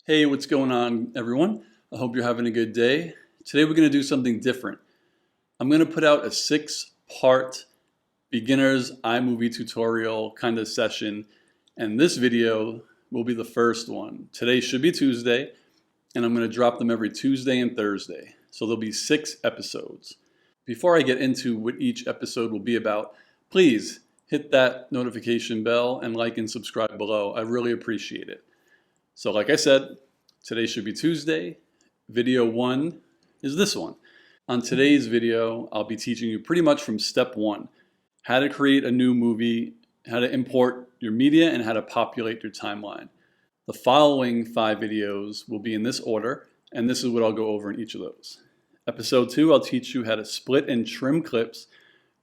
Hey, what's going on, everyone? I hope you're having a good day. Today we're going to do something different. I'm going to put out a 6-part beginner's iMovie tutorial kind of session, and this video will be the first one. Today should be Tuesday, and I'm going to drop them every Tuesday and Thursday. So there'll be 6 episodes. Before I get into what each episode will be about, please hit that notification bell and like and subscribe below. I really appreciate it. So like I said, today should be Tuesday. Video 1 is this one. On today's video, I'll be teaching you pretty much from step 1, how to create a new movie, how to import your media, and how to populate your timeline. The following 5 videos will be in this order, and this is what I'll go over in each of those. Episode 2, I'll teach you how to split and trim clips,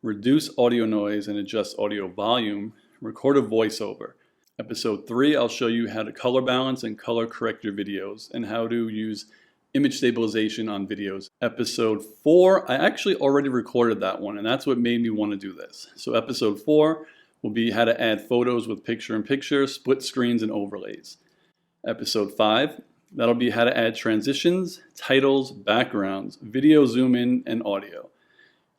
reduce audio noise and adjust audio volume, record a voiceover. Episode 3, I'll show you how to color balance and color correct your videos and how to use image stabilization on videos. Episode 4, I actually already recorded that one, and that's what made me want to do this. So episode 4 will be how to add photos with picture-in-picture, split screens, and overlays. Episode 5, that'll be how to add transitions, titles, backgrounds, video zoom in, and audio.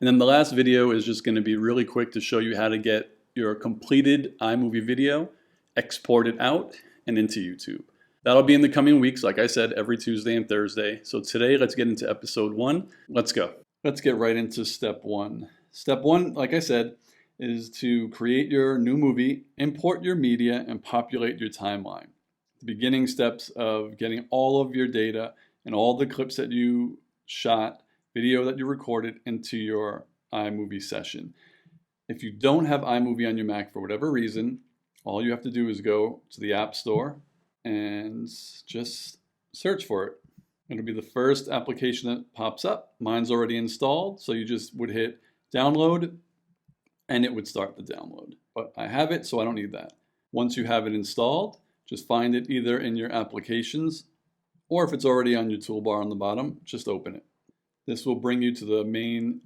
And then the last video is just going to be really quick to show you how to get your completed iMovie video exported out and into YouTube. That'll be in the coming weeks, like I said, every Tuesday and Thursday. So today, let's get into episode 1. Let's go. Let's get right into step 1. Step 1, like I said, is to create your new movie, import your media, and populate your timeline. The beginning steps of getting all of your data and all the clips that you shot, video that you recorded into your iMovie session. If you don't have iMovie on your Mac for whatever reason, all you have to do is go to the App Store and just search for it. It'll be the first application that pops up. Mine's already installed, so you just would hit download and it would start the download. But I have it, so I don't need that. Once you have it installed, just find it either in your applications or if it's already on your toolbar on the bottom, just open it. This will bring you to the main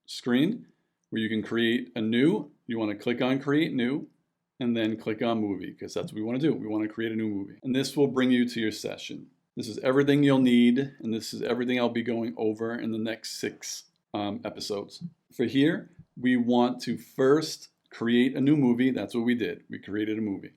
screen where you can create a new. You want to click on Create New, and then click on Movie, because that's what we want to do. We want to create a new movie. And this will bring you to your session. This is everything you'll need, and this is everything I'll be going over in the next 6 episodes. For here, we want to first create a new movie. That's what we did. We created a movie.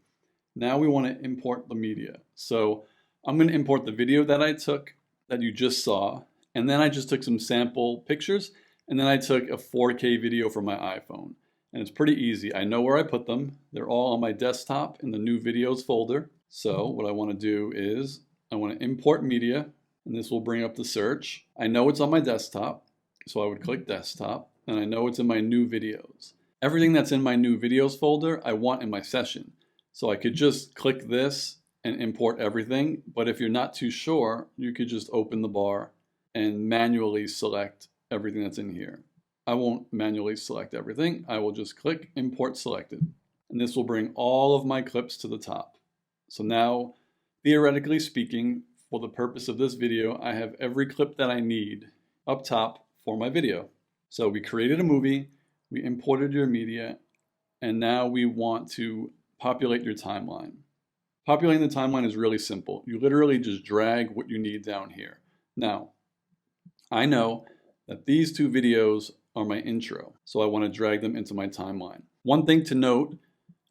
Now we want to import the media. So I'm going to import the video that I took, that you just saw, and then I just took some sample pictures, and then I took a 4K video from my iPhone. And it's pretty easy. I know where I put them. They're all on my desktop in the new videos folder. So what I want to do is I want to import media, and this will bring up the search. I know it's on my desktop, so I would click desktop, and I know it's in my new videos. Everything that's in my new videos folder, I want in my session. So I could just click this and import everything, but if you're not too sure, you could just open the bar and manually select everything that's in here. I won't manually select everything. I will just click Import Selected. And this will bring all of my clips to the top. So now, theoretically speaking, for the purpose of this video, I have every clip that I need up top for my video. So we created a movie, we imported your media, and now we want to populate your timeline. Populating the timeline is really simple. You literally just drag what you need down here. Now, I know that these 2 videos are my intro, so I want to drag them into my timeline. One thing to note,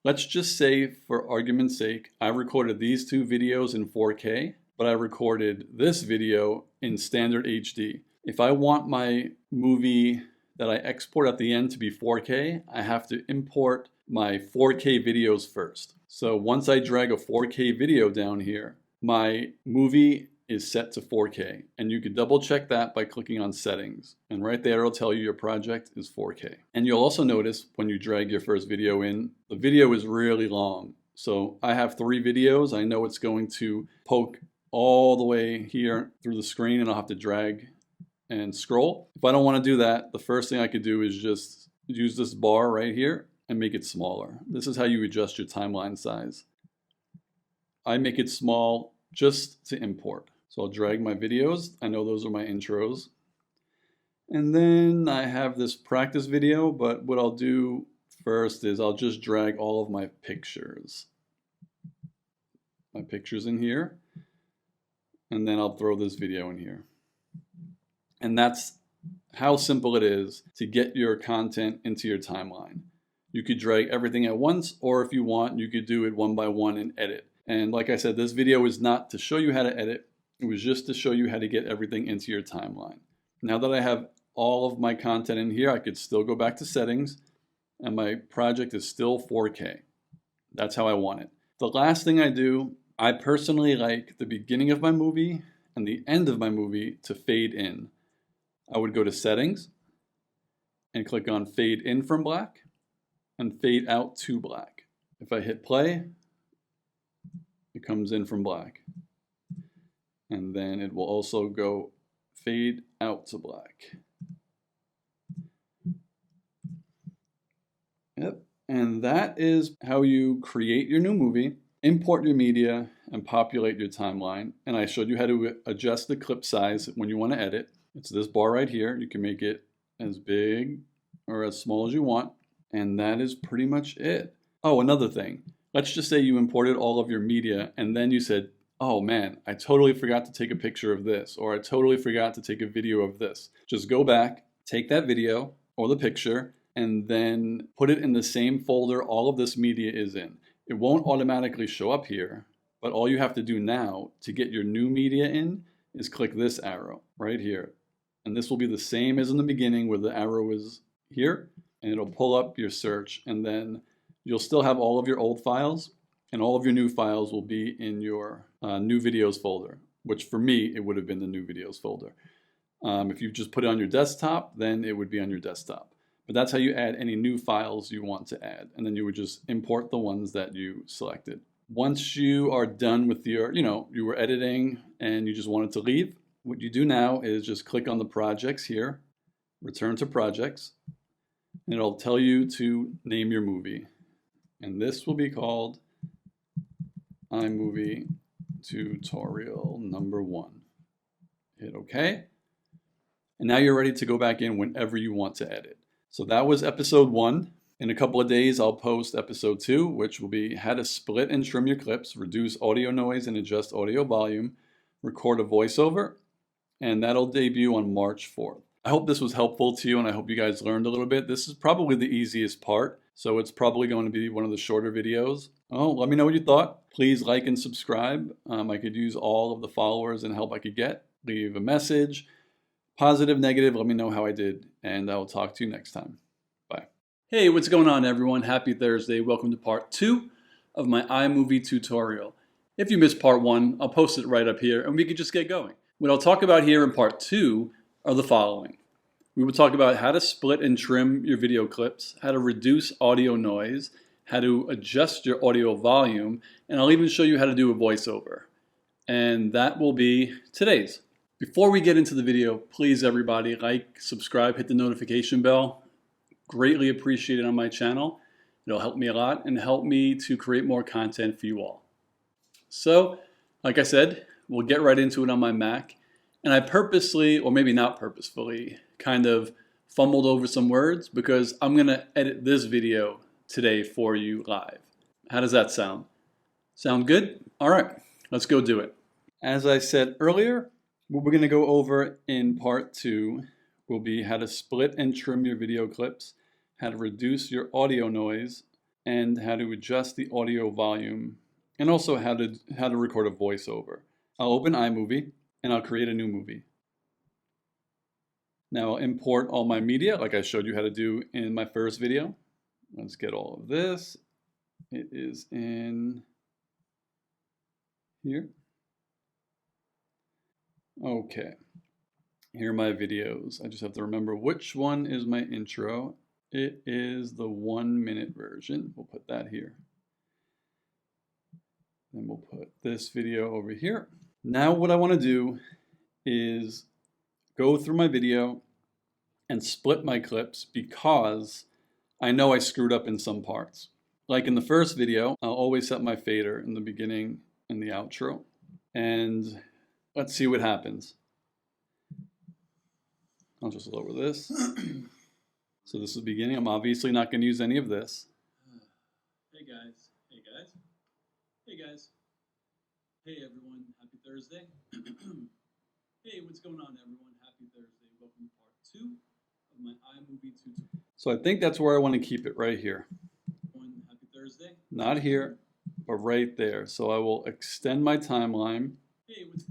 let's just say for argument's sake, I recorded these 2 videos in 4K, but I recorded this video in standard HD. If I want my movie that I export at the end to be 4K, I have to import my 4K videos first. So once I drag a 4K video down here, my movie is set to 4K, and you can double check that by clicking on settings, and right there it'll tell you your project is 4K. And you'll also notice when you drag your first video in, the video is really long. So I have 3 videos. I know it's going to poke all the way here through the screen, and I'll have to drag and scroll. If I don't want to do that, the first thing I could do is just use this bar right here and make it smaller. This is how you adjust your timeline size. I make it small just to import. So I'll drag my videos. I know those are my intros. And then I have this practice video, but what I'll do first is I'll just drag all of my pictures in here. and then I'll throw this video in here. And that's how simple it is to get your content into your timeline. You could drag everything at once, or if you want, you could do it one by one and edit. And like I said, this video is not to show you how to edit. It was just to show you how to get everything into your timeline. Now that I have all of my content in here, I could still go back to settings, and my project is still 4K. That's how I want it. The last thing I do, I personally like the beginning of my movie and the end of my movie to fade in. I would go to settings and click on fade in from black and fade out to black. If I hit play, it comes in from black. And then it will also go fade out to black. Yep. And that is how you create your new movie, import your media, and populate your timeline. And I showed you how to adjust the clip size when you want to edit. It's this bar right here. You can make it as big or as small as you want. And that is pretty much it. Oh, another thing. Let's just say you imported all of your media and then you said, oh man, I totally forgot to take a picture of this, or I totally forgot to take a video of this. Just go back, take that video or the picture, and then put it in the same folder all of this media is in. It won't automatically show up here, but all you have to do now to get your new media in is click this arrow right here. And this will be the same as in the beginning where the arrow is here, and it'll pull up your search, and then you'll still have all of your old files, and all of your new files will be in your new videos folder, which for me, it would have been the new videos folder. If you just put it on your desktop, then it would be on your desktop. But that's how you add any new files you want to add. And then you would just import the ones that you selected. Once you are done with your, you were editing and you just wanted to leave, what you do now is just click on the projects here, return to projects, and it'll tell you to name your movie. And this will be called iMovie tutorial number 1. Hit OK. And now you're ready to go back in whenever you want to edit. So that was episode 1. In a couple of days, I'll post episode 2, which will be how to split and trim your clips, reduce audio noise and adjust audio volume, record a voiceover, and that'll debut on March 4th. I hope this was helpful to you, and I hope you guys learned a little bit. This is probably the easiest part, so it's probably going to be one of the shorter videos. Oh, let me know what you thought. Please like and subscribe. I could use all of the followers and help I could get. Leave a message. Positive, negative, let me know how I did, and I will talk to you next time. Bye. Hey, what's going on, everyone? Happy Thursday. Welcome to part 2 of my iMovie tutorial. If you missed part 1, I'll post it right up here, and we could just get going. What I'll talk about here in part 2 are the following. We will talk about how to split and trim your video clips, how to reduce audio noise, how to adjust your audio volume, and I'll even show you how to do a voiceover. And that will be today's. Before we get into the video, please everybody like, subscribe, hit the notification bell. Greatly appreciated on my channel. It'll help me a lot and help me to create more content for you all. So, like I said, we'll get right into it on my Mac. And I purposely, or maybe not purposefully, kind of fumbled over some words because I'm going to edit this video today for you live. How does that sound? Sound good? All right, let's go do it. As I said earlier, what we're going to go over in part 2 will be how to split and trim your video clips, how to reduce your audio noise, and how to adjust the audio volume, and also how to record a voiceover. I'll open iMovie and I'll create a new movie. Now I'll import all my media like I showed you how to do in my first video. Let's get all of this. It is in here. Okay, here are my videos. I just have to remember which one is my intro. It is the 1-minute version. We'll put that here. Then we'll put this video over here. Now what I want to do is go through my video and split my clips because I know I screwed up in some parts. Like in the first video, I'll always set my fader in the beginning and the outro. And let's see what happens. I'll just lower this. So this is the beginning. I'm obviously not going to use any of this. Hey guys. Hey guys. Hey guys. Hey everyone, happy Thursday. Hey, what's going on everyone? Happy Thursday. Welcome to part 2 of my iMovie tutorial. So I think that's where I want to keep it, right here. Happy Thursday. Not here, but right there. So I will extend my timeline.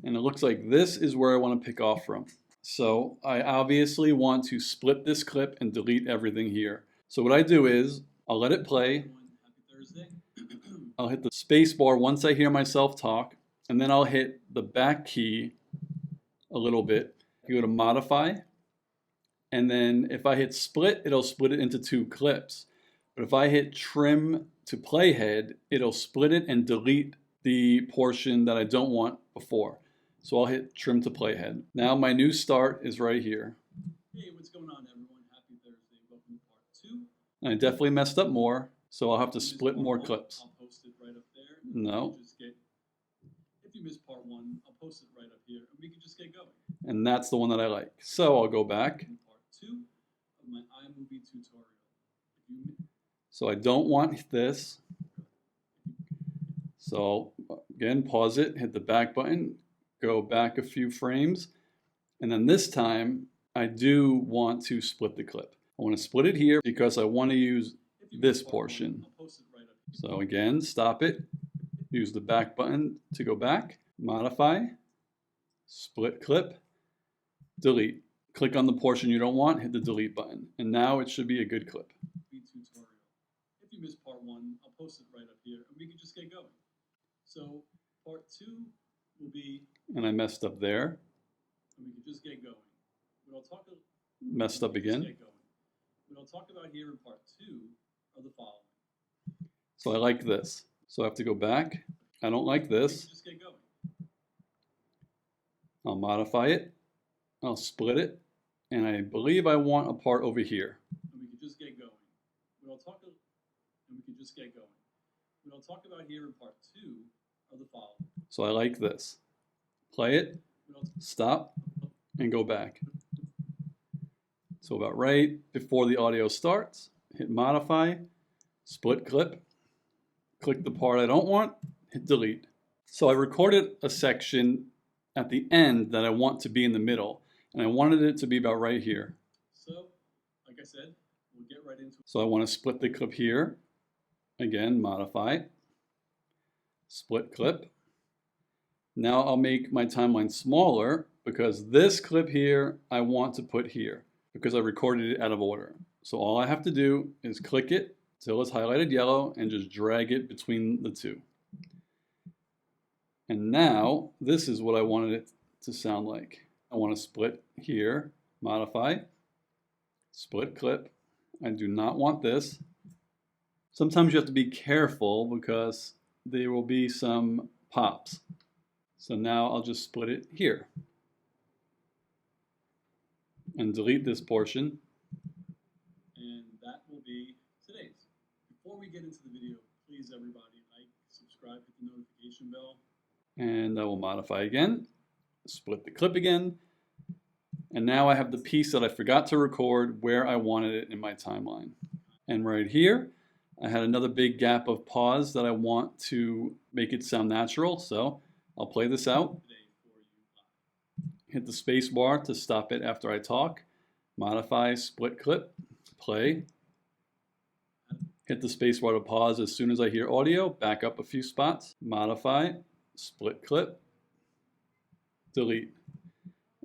And it looks like this is where I want to pick off from. So I obviously want to split this clip and delete everything here. So what I do is I'll let it play. Happy Thursday. I'll hit the space bar once I hear myself talk, and then I'll hit the back key a little bit. You go to modify, and then if I hit split, it'll split it into 2 clips. But if I hit trim to playhead, it'll split it and delete the portion that I don't want before. So I'll hit trim to playhead. Now my new start is right here. Hey, what's going on everyone? Happy Thursday. Welcome to part 2. And I definitely messed up more, so I'll have to split more clips. I'll post it right up there. No. If you missed part 1, I'll post it right up here, and we can just get going. And that's the one that I like. So I'll go back. Part 2 of my iMovie tutorial. So I don't want this. So again, pause it, hit the back button, go back a few frames, and then this time I do want to split the clip. I want to split it here because I want to use this portion. So again, stop it, use the back button to go back, modify, split clip, delete. Click on the portion you don't want, hit the delete button, and now it should be a good clip. Tutorial. If you missed part 1, I'll post it right up here, and we can just get going. So part 2 will be, and I messed up there. And we can just get going. What I'll talk messed up again. What I'll talk about here in part 2 are the following. So I like this. So I have to go back. I don't like this. Just get going. I'll modify it. I'll split it. And I believe I want a part over here. And we can just get going. What I'll talk about here in part 2 are the following. So I like this. Play it, stop, and go back. So about right before the audio starts, hit modify, split clip, click the part I don't want, hit delete. So I recorded a section at the end that I want to be in the middle, and I wanted it to be about right here. So, like I said, we'll get right into it. So I want to split the clip here. Again, modify, split clip. Now I'll make my timeline smaller because this clip here I want to put here because I recorded it out of order. So all I have to do is click it till it's highlighted yellow and just drag it between the 2. And now this is what I wanted it to sound like. I want to split here, modify, split clip. I do not want this. Sometimes you have to be careful because there will be some pops. So now I'll just split it here and delete this portion. And that will be today's. Before we get into the video, please everybody like, subscribe, hit the notification bell. And I will modify again, split the clip again. And now I have the piece that I forgot to record where I wanted it in my timeline. And right here, I had another big gap of pause that I want to make it sound natural. So I'll play this out. Hit the space bar to stop it after I talk. Modify, split clip, play. Hit the space bar to pause as soon as I hear audio. Back up a few spots. Modify, split clip, delete.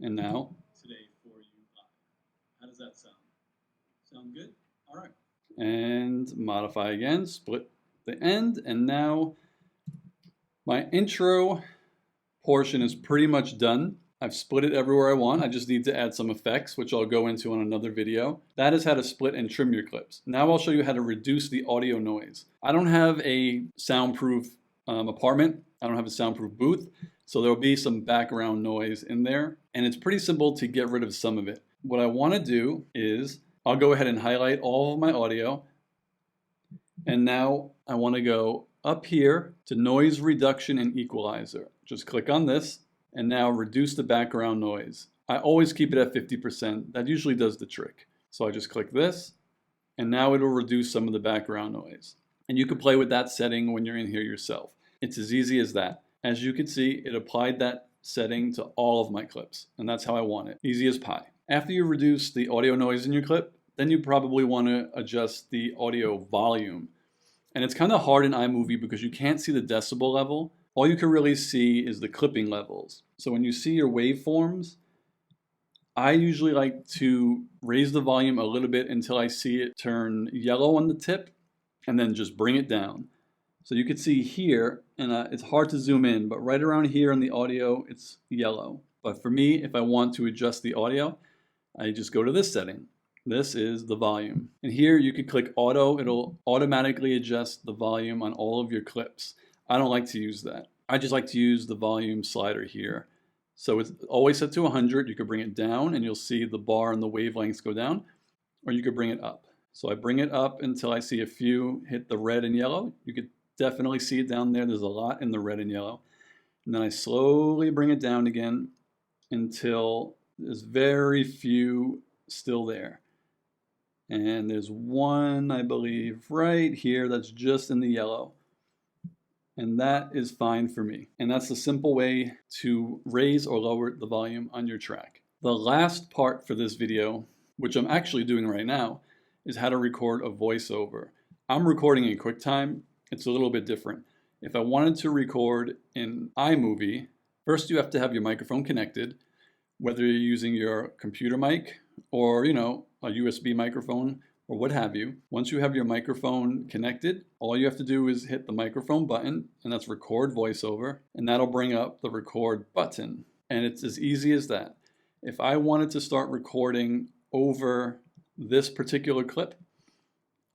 And now. Today for you. How does that sound? Sound good? All right. And modify again, split the end. And now my intro portion is pretty much done. I've split it everywhere I want. I just need to add some effects, which I'll go into in another video. That is how to split and trim your clips. Now I'll show you how to reduce the audio noise. I don't have a soundproof apartment. I don't have a soundproof booth. So there'll be some background noise in there. And it's pretty simple to get rid of some of it. What I want to do is I'll go ahead and highlight all of my audio. And now I want to go up here to noise reduction and equalizer. Just click on this and now reduce the background noise. I always keep it at 50%. That usually does the trick. So I just click this and now it'll reduce some of the background noise. And you can play with that setting when you're in here yourself. It's as easy as that. As you can see, it applied that setting to all of my clips, and that's how I want it. Easy as pie. After you reduce the audio noise in your clip, then you probably want to adjust the audio volume. And it's kind of hard in iMovie because you can't see the decibel level. All you can really see is the clipping levels. So when you see your waveforms, I usually like to raise the volume a little bit until I see it turn yellow on the tip, and then just bring it down. So you can see here, and it's hard to zoom in, but right around here in the audio, it's yellow. But for me, if I want to adjust the audio, I just go to this setting. This is the volume. And here you can click auto. It'll automatically adjust the volume on all of your clips. I don't like to use that. I just like to use the volume slider here. So it's always set to 100. You could bring it down and you'll see the bar and the wavelengths go down, or you could bring it up. So I bring it up until I see a few hit the red and yellow. You could definitely see it down there. There's a lot in the red and yellow. And then I slowly bring it down again until there's very few still there. And there's one, I believe, right here that's just in the yellow. And that is fine for me. And that's the simple way to raise or lower the volume on your track. The last part for this video, which I'm actually doing right now, is how to record a voiceover. I'm recording in QuickTime. It's a little bit different. If I wanted to record in iMovie, first you have to have your microphone connected, whether you're using your computer mic or, a USB microphone or what have you. Once you have your microphone connected, all you have to do is hit the microphone button, and that's record voiceover, and that'll bring up the record button. And it's as easy as that. If I wanted to start recording over this particular clip,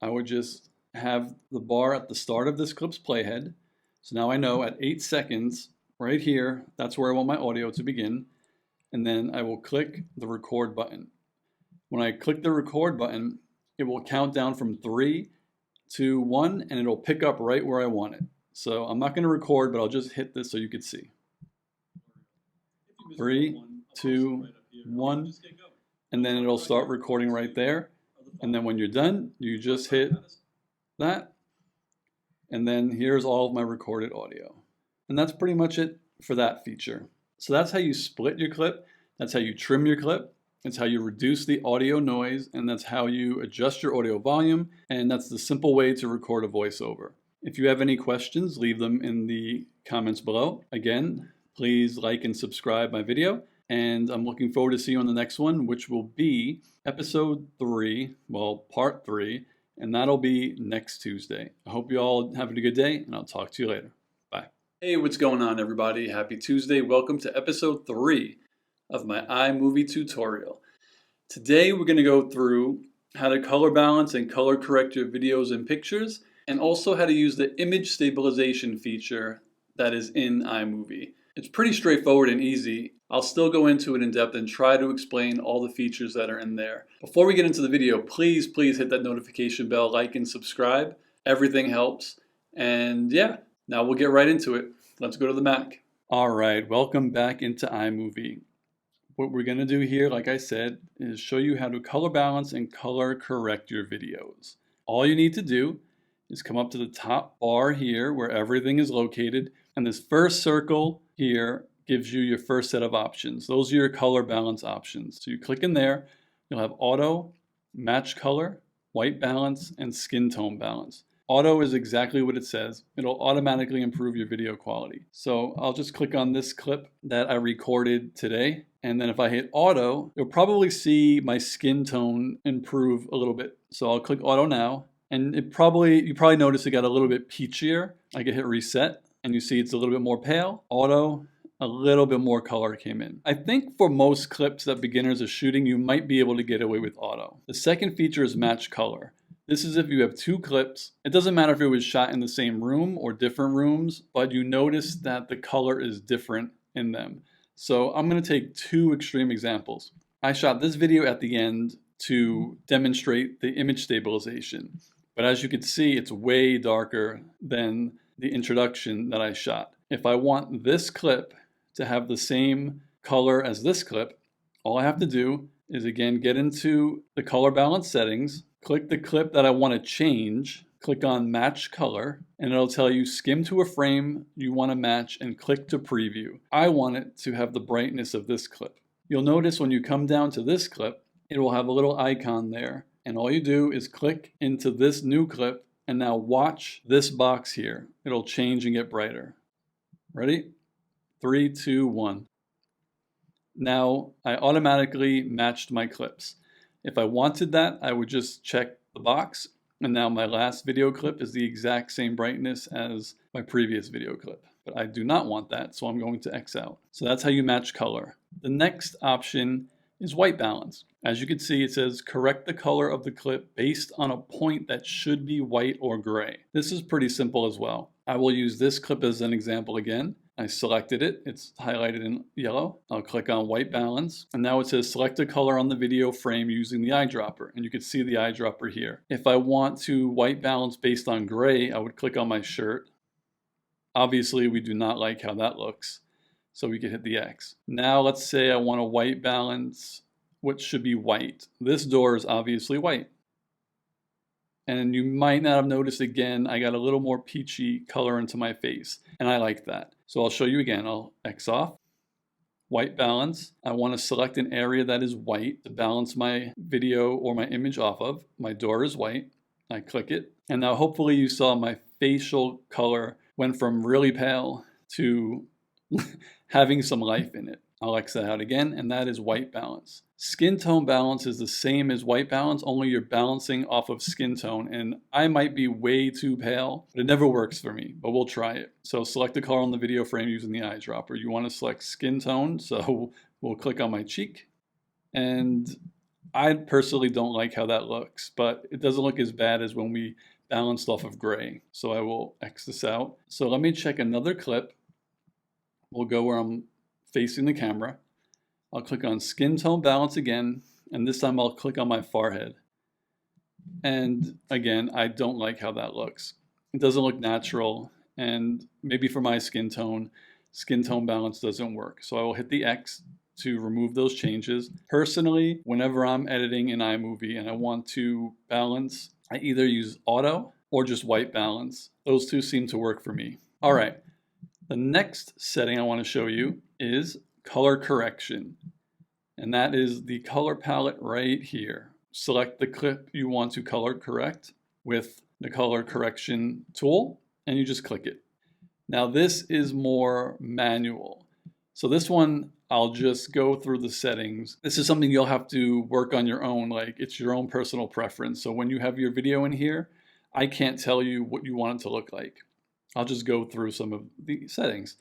I would just have the bar at the start of this clip's playhead. So now I know at 8 seconds, right here, that's where I want my audio to begin. And then I will click the record button. When I click the record button, it will count down from 3, 2, 1, and it'll pick up right where I want it. So I'm not going to record, but I'll just hit this so you can see. 3, 2, 1, and then it'll start recording right there. And then when you're done, you just hit that. And then here's all of my recorded audio. And that's pretty much it for that feature. So that's how you split your clip. That's how you trim your clip. It's how you reduce the audio noise, and that's how you adjust your audio volume, and that's the simple way to record a voiceover. If you have any questions, leave them in the comments below. Again, please like and subscribe my video, and I'm looking forward to seeing you on the next one, which will be episode 3, well, part 3, and that'll be next Tuesday. I hope you all have a good day, and I'll talk to you later. Bye. Hey, what's going on, everybody? Happy Tuesday. Welcome to episode 3 of my iMovie tutorial. Today we're going to go through how to color balance and color correct your videos and pictures, and also how to use the image stabilization feature that is in iMovie. It's pretty straightforward and easy. I'll still go into it in depth and try to explain all the features that are in there. Before we get into the video, please hit that notification bell, like and subscribe. Everything helps. And yeah, now we'll get right into it. Let's go to the Mac. All right, welcome back into iMovie. What we're going to do here, like I said, is show you how to color balance and color correct your videos. All you need to do is come up to the top bar here where everything is located, and this first circle here gives you your first set of options. Those are your color balance options. So you click in there, you'll have auto, match color, white balance, and skin tone balance. Auto is exactly what it says. It'll automatically improve your video quality. So I'll just click on this clip that I recorded today. And then if I hit auto, you'll probably see my skin tone improve a little bit. So I'll click auto now. And you probably notice it got a little bit peachier. I can hit reset and you see it's a little bit more pale. Auto, a little bit more color came in. I think for most clips that beginners are shooting, you might be able to get away with auto. The second feature is match color. This is if you have 2 clips. It doesn't matter if it was shot in the same room or different rooms, but you notice that the color is different in them. So I'm going to take 2 extreme examples. I shot this video at the end to demonstrate the image stabilization, but as you can see, it's way darker than the introduction that I shot. If I want this clip to have the same color as this clip, all I have to do is again get into the color balance settings, click the clip that I want to change, click on match color, and it'll tell you skim to a frame you want to match and click to preview. I want it to have the brightness of this clip. You'll notice when you come down to this clip, it will have a little icon there, and all you do is click into this new clip, and now watch this box here. It'll change and get brighter. Ready? 3, 2, 1. Now I automatically matched my clips. If I wanted that, I would just check the box, and now my last video clip is the exact same brightness as my previous video clip. But I do not want that, so I'm going to X out. So that's how you match color. The next option is white balance. As you can see, it says correct the color of the clip based on a point that should be white or gray. This is pretty simple as well. I will use this clip as an example again. I selected it, it's highlighted in yellow. I'll click on white balance, and now it says select a color on the video frame using the eyedropper, and you can see the eyedropper here. If I want to white balance based on gray, I would click on my shirt. Obviously, we do not like how that looks, so we can hit the X. Now let's say I want to white balance what should be white. This door is obviously white. And you might not have noticed again, I got a little more peachy color into my face, and I like that. So I'll show you again. I'll X off, white balance. I want to select an area that is white to balance my video or my image off of. My door is white. I click it, and now hopefully you saw my facial color went from really pale to having some life in it. I'll X that out again, and that is white balance. Skin tone balance is the same as white balance, only you're balancing off of skin tone, and I might be way too pale, but it never works for me, but we'll try it. So select the color on the video frame using the eyedropper. You want to select skin tone, so we'll click on my cheek, and I personally don't like how that looks, but it doesn't look as bad as when we balanced off of gray. So I will X this out. So let me check another clip. We'll go where I'm facing the camera. I'll click on skin tone balance again, and this time I'll click on my forehead. And again, I don't like how that looks. It doesn't look natural, and maybe for my skin tone balance doesn't work. So I will hit the X to remove those changes. Personally, whenever I'm editing in iMovie and I want to balance, I either use auto or just white balance. Those two seem to work for me. All right, the next setting I want to show you is color correction, and that is the color palette right here. Select the clip you want to color correct with the color correction tool, and you just click it. Now this is more manual, so this one I'll just go through the settings. This is something you'll have to work on your own, like it's your own personal preference. So when you have your video in here, I can't tell you what you want it to look like. I'll just go through some of the settings.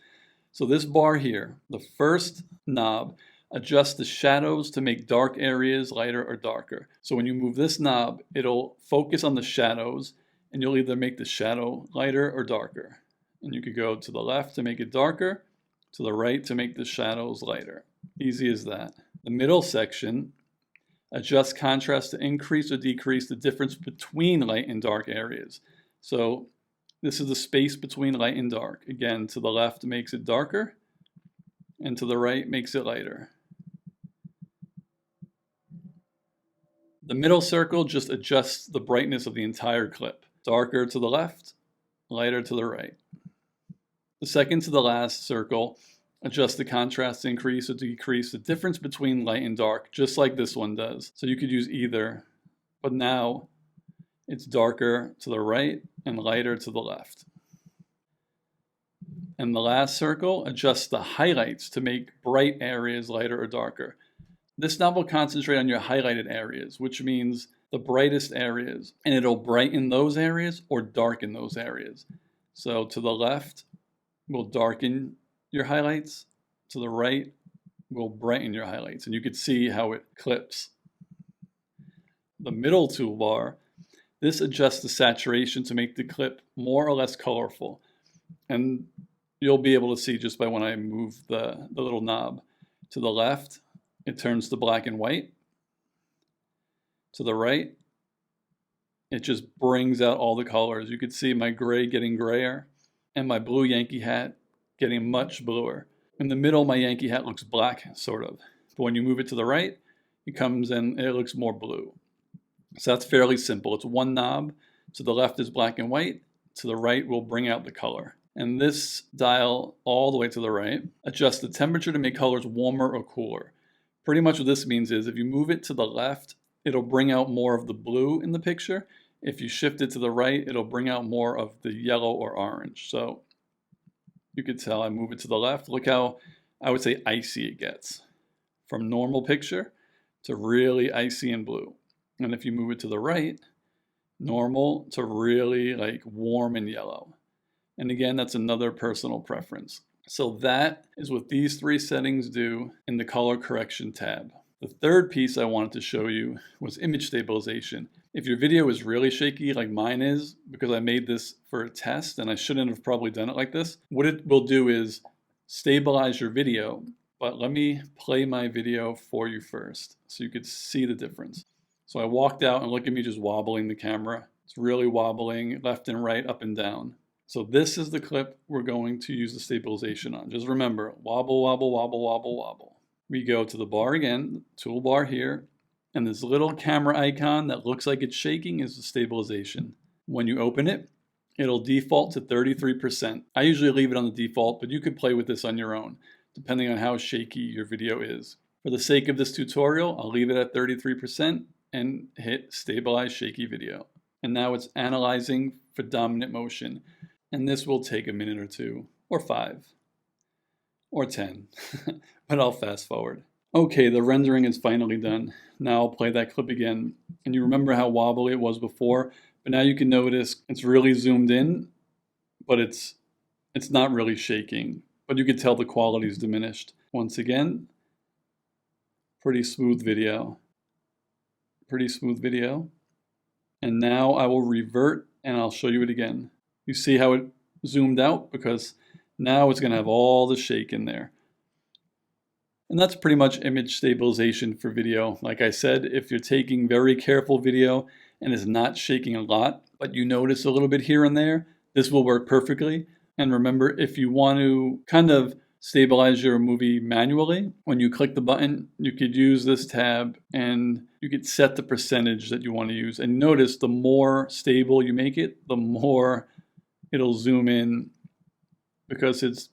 So this bar here, the first knob, adjusts the shadows to make dark areas lighter or darker. So when you move this knob, it'll focus on the shadows, and you'll either make the shadow lighter or darker. And you could go to the left to make it darker, to the right to make the shadows lighter. Easy as that. The middle section adjusts contrast to increase or decrease the difference between light and dark areas. So this is the space between light and dark. Again, to the left makes it darker, and to the right makes it lighter. The middle circle just adjusts the brightness of the entire clip. Darker to the left, lighter to the right. The second to the last circle adjusts the contrast to increase or decrease the difference between light and dark, just like this one does. So you could use either, but now it's darker to the right and lighter to the left. And the last circle adjusts the highlights to make bright areas lighter or darker. This knob will concentrate on your highlighted areas, which means the brightest areas, and it'll brighten those areas or darken those areas. So to the left will darken your highlights, to the right will brighten your highlights, and you can see how it clips. The middle toolbar, this adjusts the saturation to make the clip more or less colorful. And you'll be able to see just by when I move the little knob. To the left, it turns to black and white. To the right, it just brings out all the colors. You can see my gray getting grayer and my blue Yankee hat getting much bluer. In the middle, my Yankee hat looks black, sort of. But when you move it to the right, it comes in and it looks more blue. So that's fairly simple. It's one knob To the left is black and white. To the right will bring out the color. And this dial all the way to the right adjusts the temperature to make colors warmer or cooler. Pretty much what this means is if you move it to the left, it'll bring out more of the blue in the picture. If you shift it to the right, it'll bring out more of the yellow or orange. So you could tell I move it to the left. Look how, I would say, icy it gets. From normal picture to really icy and blue. And if you move it to the right, normal to really like warm and yellow. And again, that's another personal preference. So that is what these three settings do in the color correction tab. The third piece I wanted to show you was image stabilization. If your video is really shaky like mine is, because I made this for a test and I shouldn't have probably done it like this, what it will do is stabilize your video. But let me play my video for you first so you could see the difference. So I walked out and look at me just wobbling the camera. It's really wobbling left and right, up and down. So this is the clip we're going to use the stabilization on. Just remember, wobble, wobble, wobble, wobble, wobble. We go to the bar again, toolbar here, and this little camera icon that looks like it's shaking is the stabilization. When you open it, it'll default to 33%. I usually leave it on the default, but you could play with this on your own, depending on how shaky your video is. For the sake of this tutorial, I'll leave it at 33% and hit Stabilize Shaky Video. And now it's analyzing for dominant motion. And this will take a minute or two, or 5, or 10, but I'll fast forward. Okay, the rendering is finally done. Now I'll play that clip again. And you remember how wobbly it was before, but now you can notice it's really zoomed in, but it's not really shaking. But you can tell the quality is diminished. Once again, pretty smooth video. Pretty smooth video. And now I will revert and I'll show you it again. You see how it zoomed out? Because now it's going to have all the shake in there. And that's pretty much image stabilization for video. Like I said, if you're taking very careful video and it's not shaking a lot, but you notice a little bit here and there, this will work perfectly. And remember, if you want to kind of stabilize your movie manually, when you click the button, you could use this tab and you could set the percentage that you want to use. And notice the more stable you make it, the more it'll zoom in, because it's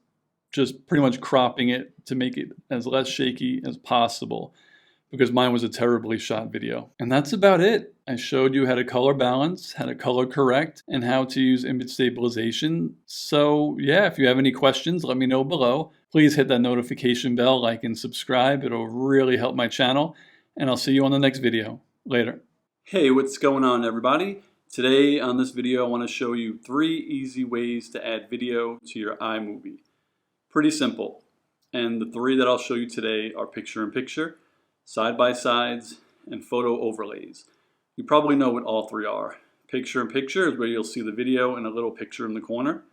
just pretty much cropping it to make it as less shaky as possible, because mine was a terribly shot video. And that's about it. I showed you how to color balance, how to color correct, and how to use image stabilization. So yeah, if you have any questions, let me know below. Please hit that notification bell, like and subscribe. It'll really help my channel. And I'll see you on the next video. Later. Hey, what's going on, everybody? Today on this video, I want to show you 3 easy ways to add video to your iMovie. Pretty simple. And the 3 that I'll show you today are picture-in-picture, side-by-sides, and photo overlays. You probably know what all 3 are. Picture-in-picture is where you'll see the video and a little picture in the corner.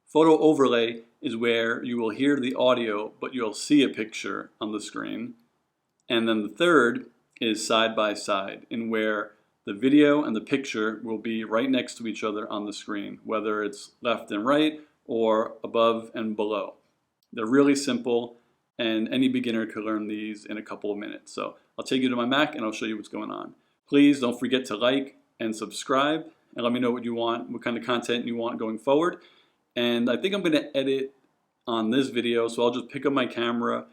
Photo overlay is where you will hear the audio, but you'll see a picture on the screen. And then the third is side-by-side, in where the video and the picture will be right next to each other on the screen, whether it's left and right or above and below. They're really simple, and any beginner could learn these in a couple of minutes. So I'll take you to my Mac and I'll show you what's going on. Please don't forget to like and subscribe, and let me know what you want, what kind of content you want going forward. And I think I'm going to edit on this video, so I'll just pick up my camera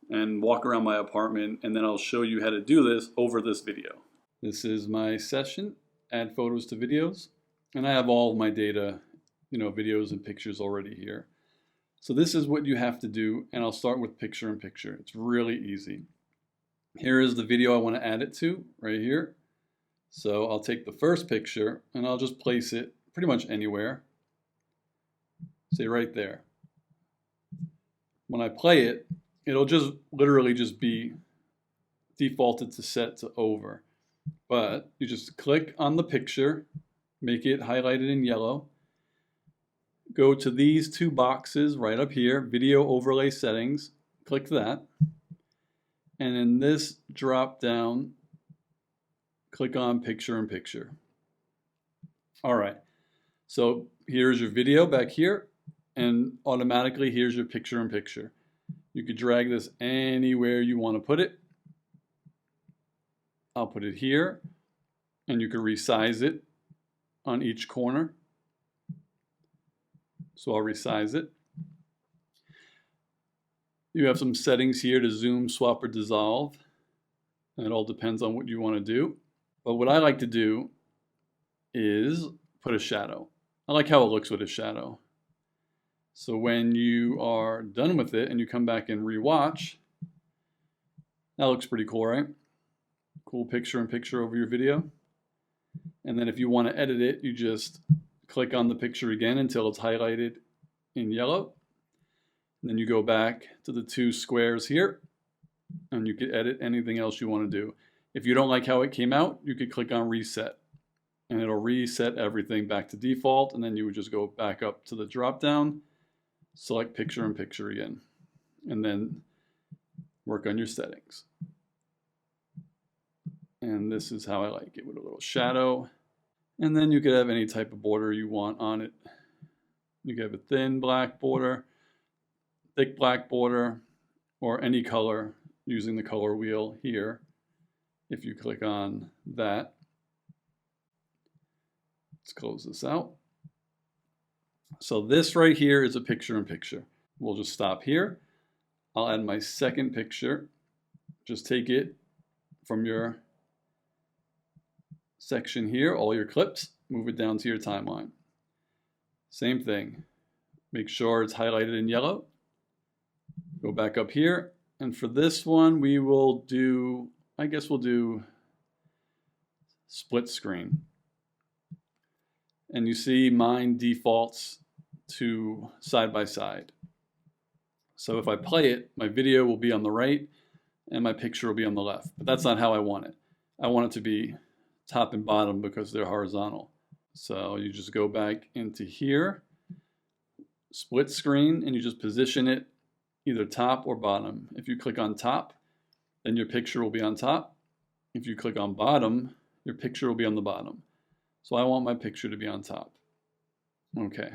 and walk around my apartment, and then I'll show you how to do this over this video. This is my session, add photos to videos, and I have all of my data, videos and pictures already here. So this is what you have to do, and I'll start with picture-in-picture. It's really easy. Here is the video I want to add it to, right here. So I'll take the first picture, and I'll just place it pretty much anywhere. Say right there. When I play it, it'll just literally just be defaulted to set to over. But you just click on the picture, make it highlighted in yellow, go to these 2 boxes right up here, video overlay settings, click that, and in this drop down, click on picture-in-picture. All right, so here's your video back here, and automatically here's your picture-in-picture. You could drag this anywhere you want to put it. I'll put it here, and you can resize it on each corner. So I'll resize it. You have some settings here to zoom, swap, or dissolve. And it all depends on what you want to do. But what I like to do is put a shadow. I like how it looks with a shadow. So when you are done with it and you come back and rewatch, that looks pretty cool, right? Cool picture in picture over your video. And then if you want to edit it, you just click on the picture again until it's highlighted in yellow. And then you go back to the two squares here and you can edit anything else you want to do. If you don't like how it came out, you could click on reset and it'll reset everything back to default. And then you would just go back up to the drop down, select picture in picture again, and then work on your settings. And this is how I like it, with a little shadow. And then you could have any type of border you want on it. You could have a thin black border, thick black border, or any color using the color wheel here. If you click on that, let's close this out. So this right here is a picture in picture. We'll just stop here. I'll add my second picture. Just take it from your section here, all your clips, move it down to your timeline. Same thing. Make sure it's highlighted in yellow. Go back up here. And for this one, we will do, I guess we'll do split screen. And you see mine defaults to side by side. So if I play it, my video will be on the right and my picture will be on the left. But that's not how I want it. I want it to be top and bottom because they're horizontal. So you just go back into here, split screen, and you just position it either top or bottom. If you click on top, then your picture will be on top. If you click on bottom, your picture will be on the bottom. So I want my picture to be on top. Okay.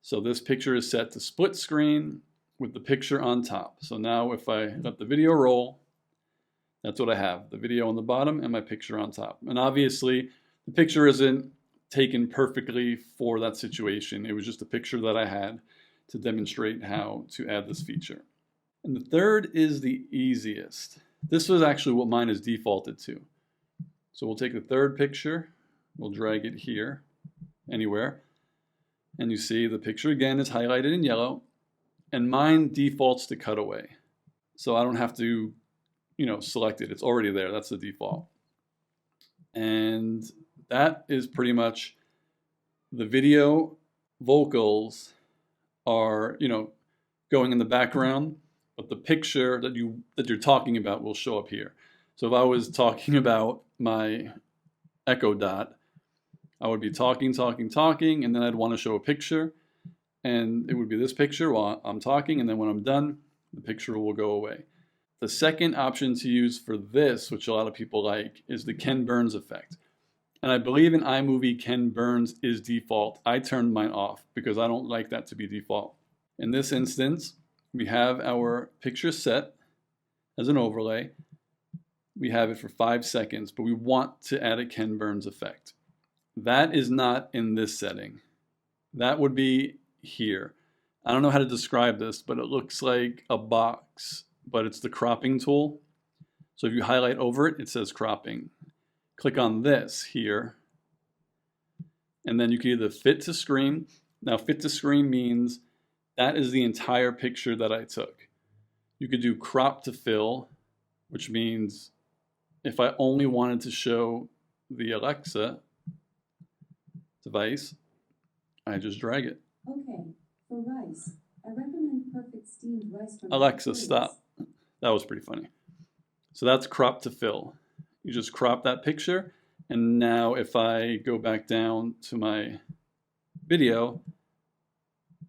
So this picture is set to split screen with the picture on top. So now if I let the video roll, that's what I have, the video on the bottom and my picture on top. And obviously the picture isn't taken perfectly for that situation. It was just a picture that I had to demonstrate how to add this feature. And the third is the easiest. This was actually what mine is defaulted to. So we'll take the third picture, we'll drag it here, anywhere, and you see the picture again is highlighted in yellow, and mine defaults to cutaway. So I don't have to, select it. It's already there. That's the default. And that is pretty much the video. Vocals are, going in the background, but the picture that you're talking about will show up here. So if I was talking about my echo dot, I would be talking, and then I'd want to show a picture, and it would be this picture while I'm talking, and then when I'm done, the picture will go away. The second option to use for this, which a lot of people like, is the Ken Burns effect. And I believe in iMovie, Ken Burns is default. I turned mine off because I don't like that to be default. In this instance, we have our picture set as an overlay. We have it for 5 seconds, but we want to add a Ken Burns effect. That is not in this setting. That would be here. I don't know how to describe this, but it looks like a box, but it's the cropping tool. So if you highlight over it, it says cropping. Click on this here, and then you can either fit to screen. Now fit to screen means that is the entire picture that I took. You could do crop to fill, which means if I only wanted to show the Alexa device, I just drag it. Okay, for rice, I recommend perfect steamed rice from Alexa, stop. That was pretty funny. So that's crop to fill. You just crop that picture, and now if I go back down to my video,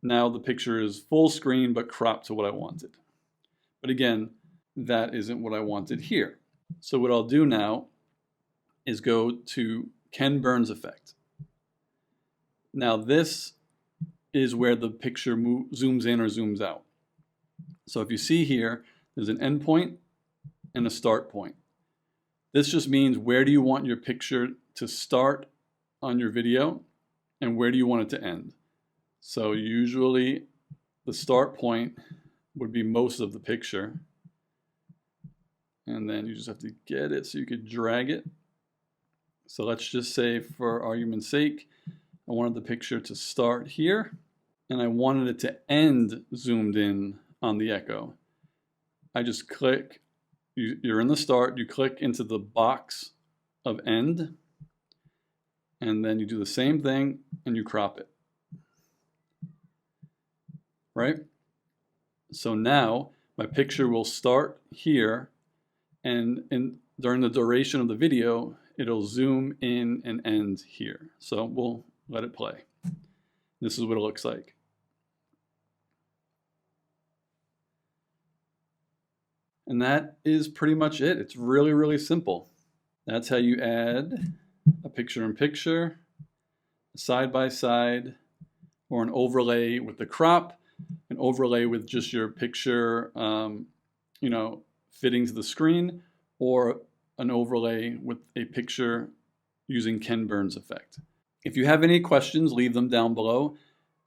now the picture is full screen but cropped to what I wanted. But again, that isn't what I wanted here. So what I'll do now is go to Ken Burns effect. Now this is where the picture zooms in or zooms out. So if you see here, there's an end point and a start point. This just means where do you want your picture to start on your video and where do you want it to end. So usually the start point would be most of the picture. And then you just have to get it so you could drag it. So let's just say, for argument's sake, I wanted the picture to start here and I wanted it to end zoomed in on the echo. I just click, you're in the start, you click into the box of end, and then you do the same thing and you crop it. Right? So now my picture will start here, and during the duration of the video, it'll zoom in and end here. So we'll let it play. This is what it looks like. And that is pretty much it. It's really, really simple. That's how you add a picture-in-picture, side-by-side, or an overlay with the crop, an overlay with just your picture, fitting to the screen, or an overlay with a picture using Ken Burns effect. If you have any questions, leave them down below.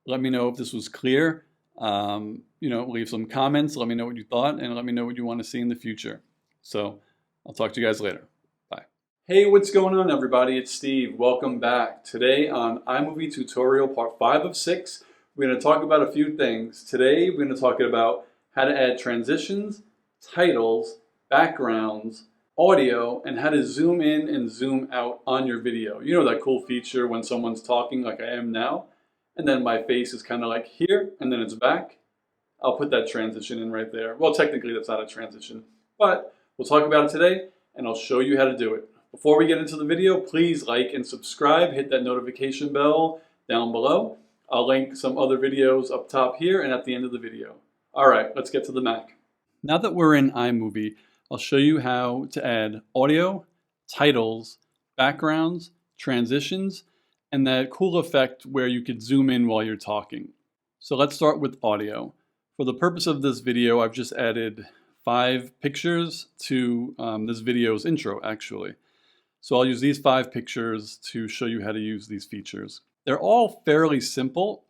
Let me know if this was clear. Leave some comments. Let me know what you thought, and let me know what you want to see in the future. So I'll talk to you guys later. Bye. Hey, what's going on, everybody? It's Steve. Welcome back. Today on iMovie tutorial part 5 of 6, we're going to talk about a few things. Today, we're going to talk about how to add transitions, titles, backgrounds, audio, and how to zoom in and zoom out on your video. You know that cool feature when someone's talking like I am now, and then my face is kind of like here, and then it's back. I'll put that transition in right there. Well, technically that's not a transition, but we'll talk about it today, and I'll show you how to do it. Before we get into the video, please like and subscribe. Hit that notification bell down below. I'll link some other videos up top here and at the end of the video. All right, let's get to the Mac. Now that we're in iMovie, I'll show you how to add audio, titles, backgrounds, transitions, and that cool effect where you could zoom in while you're talking. So let's start with audio. For the purpose of this video, I've just added 5 pictures to this video's intro, actually. So I'll use these 5 pictures to show you how to use these features. They're all fairly simple,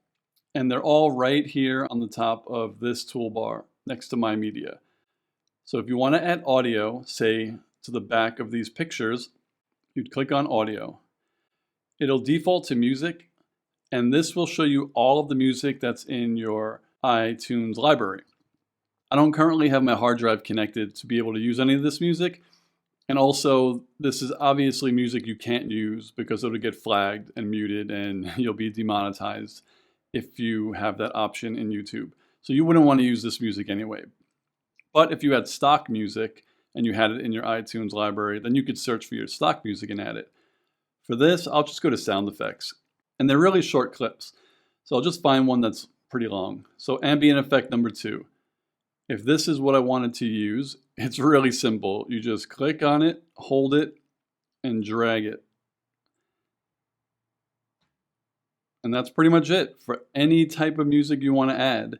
and they're all right here on the top of this toolbar next to My Media. So if you want to add audio, say to the back of these pictures, you'd click on audio. It'll default to music, and this will show you all of the music that's in your iTunes library. I don't currently have my hard drive connected to be able to use any of this music, and also this is obviously music you can't use because it'll get flagged and muted and you'll be demonetized if you have that option in YouTube. So you wouldn't want to use this music anyway. But if you had stock music and you had it in your iTunes library, then you could search for your stock music and add it. For this, I'll just go to sound effects. And they're really short clips. So I'll just find one that's pretty long. So ambient effect number 2. If this is what I wanted to use, it's really simple. You just click on it, hold it, and drag it. And that's pretty much it. For any type of music you want to add,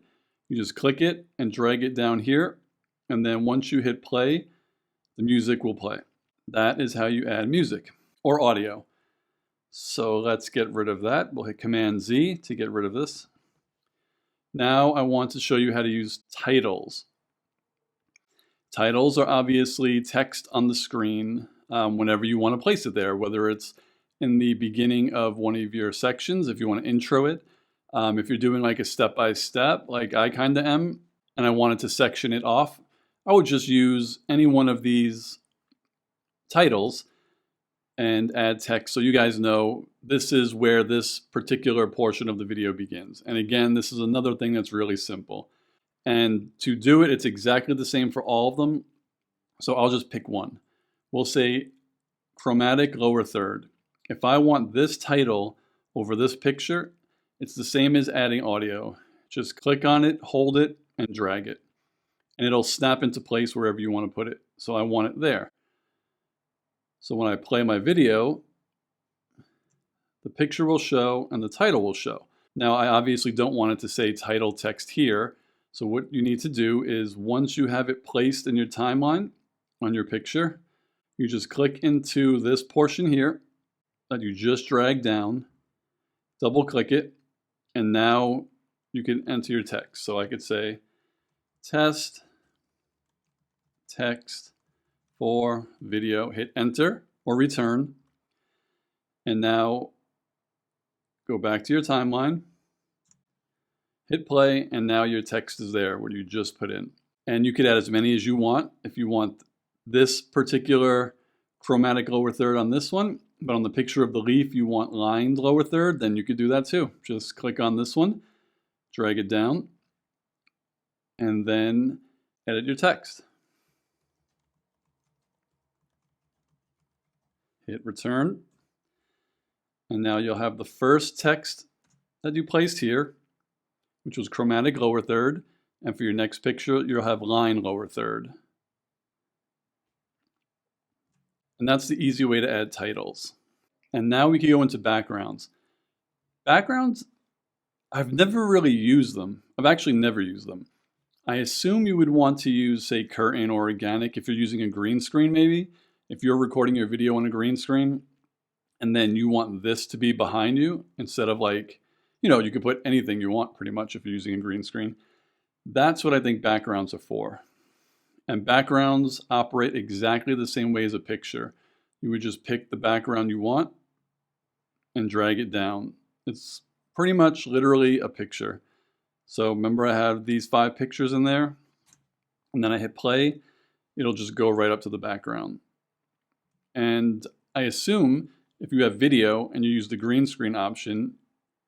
you just click it and drag it down here. And then once you hit play, the music will play. That is how you add music or audio. So let's get rid of that. We'll hit Command Z to get rid of this. Now I want to show you how to use titles. Titles are obviously text on the screen whenever you want to place it there, whether it's in the beginning of one of your sections, if you want to intro it. If you're doing like a step-by-step, like I kind of am, and I wanted to section it off, I would just use any one of these titles and add text so you guys know this is where this particular portion of the video begins. And again, this is another thing that's really simple. And to do it, it's exactly the same for all of them. So I'll just pick one. We'll say chromatic lower third. If I want this title over this picture, it's the same as adding audio. Just click on it, hold it, and drag it. And it'll snap into place wherever you want to put it. So I want it there. So when I play my video, the picture will show and the title will show. Now I obviously don't want it to say title text here. So what you need to do is once you have it placed in your timeline on your picture, you just click into this portion here that you just dragged down, double click it, and now you can enter your text. So I could say test text for video, hit enter or return, and now go back to your timeline, hit play, and now your text is there what you just put in. And you could add as many as you want. If you want this particular chromatic lower third on this one, but on the picture of the leaf you want lined lower third, then you could do that too. Just click on this one, drag it down, and then edit your text. Hit return, and now you'll have the first text that you placed here, which was chromatic lower third, and for your next picture you'll have line lower third. And that's the easy way to add titles. And now we can go into backgrounds. Backgrounds, I've never really used them. I've actually never used them. I assume you would want to use, say, curtain or organic if you're using a green screen maybe. If you're recording your video on a green screen, and then you want this to be behind you instead of like, you could put anything you want pretty much if you're using a green screen. That's what I think backgrounds are for. And backgrounds operate exactly the same way as a picture. You would just pick the background you want and drag it down. It's pretty much literally a picture. So remember I have these 5 pictures in there, and then I hit play, it'll just go right up to the background. And I assume if you have video and you use the green screen option,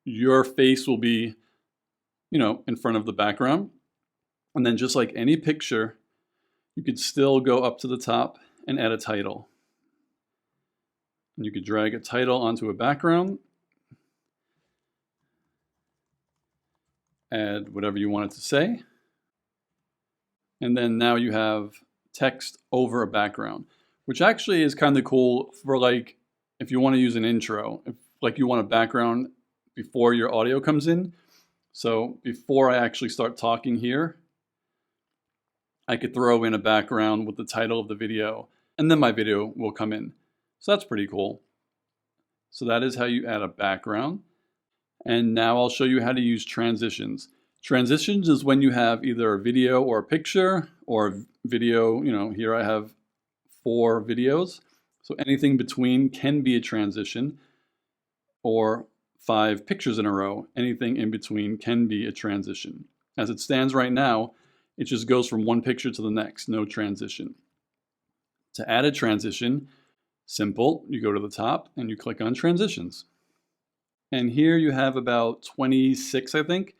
your face will be, in front of the background. And then just like any picture, you could still go up to the top and add a title. And you could drag a title onto a background, add whatever you want it to say, and then now you have text over a background, which actually is kind of cool for like if you want to use an intro, if like you want a background before your audio comes in. So before I actually start talking here, I could throw in a background with the title of the video, and then my video will come in. So that's pretty cool. So that is how you add a background. And now I'll show you how to use transitions. Transitions is when you have either a video or a picture or a video, here I have 4 videos. So anything between can be a transition, or 5 pictures in a row. Anything in between can be a transition. As it stands right now, it just goes from one picture to the next, no transition. To add a transition, simple, you go to the top and you click on transitions. And here you have about 26, I think.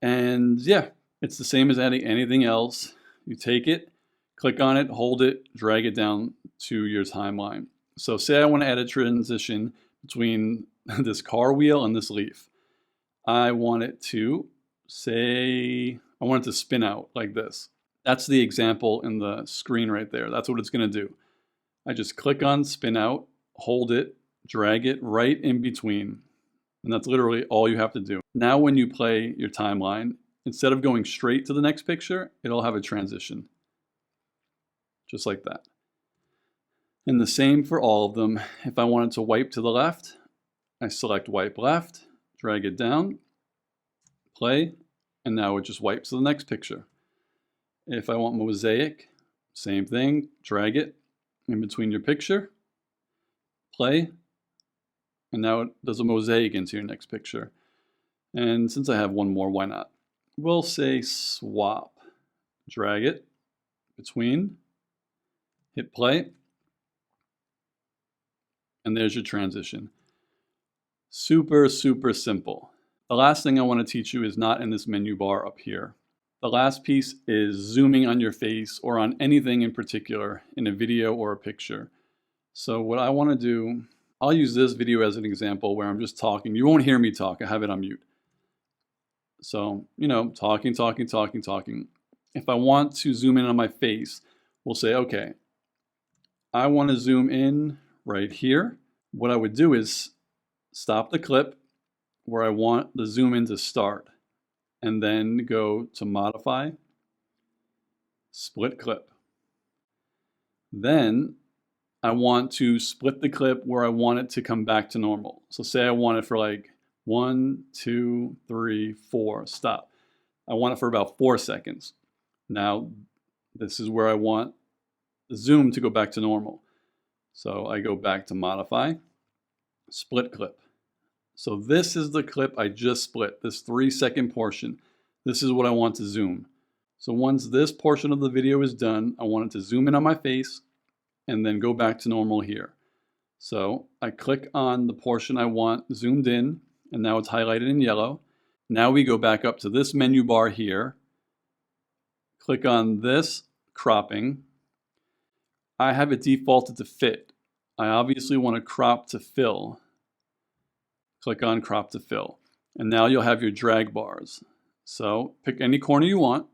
And yeah, it's the same as adding anything else. You take it, click on it, hold it, drag it down to your timeline. So say I want to add a transition between this car wheel and this leaf. I want it to spin out like this. That's the example in the screen right there. That's what it's going to do. I just click on spin out, hold it, drag it right in between. And that's literally all you have to do. Now when you play your timeline, instead of going straight to the next picture, it'll have a transition. Just like that. And the same for all of them. If I wanted to wipe to the left, I select wipe left, drag it down, play, and now it just wipes to the next picture. If I want mosaic, same thing, drag it in between your picture, play, and now it does a mosaic into your next picture. And since I have one more, why not? We'll say swap, drag it between, hit play, and there's your transition. Super, super simple. The last thing I want to teach you is not in this menu bar up here. The last piece is zooming on your face or on anything in particular in a video or a picture. So what I want to do, I'll use this video as an example where I'm just talking. You won't hear me talk. I have it on mute. So, talking. If I want to zoom in on my face, we'll say, okay, I want to zoom in right here. What I would do is stop the clip where I want the zoom in to start, and then go to modify, split clip. Then I want to split the clip where I want it to come back to normal. So say I want it for like 1, 2, 3, 4, stop. I want it for about 4 seconds. Now, this is where I want the zoom to go back to normal. So I go back to modify, split clip. So this is the clip I just split, this 3-second portion. This is what I want to zoom. So once this portion of the video is done, I want it to zoom in on my face and then go back to normal here. So I click on the portion I want zoomed in, and now it's highlighted in yellow. Now we go back up to this menu bar here, click on this cropping. I have it defaulted to fit. I obviously want to crop to fill. Click on crop to fill. And now you'll have your drag bars. So pick any corner you want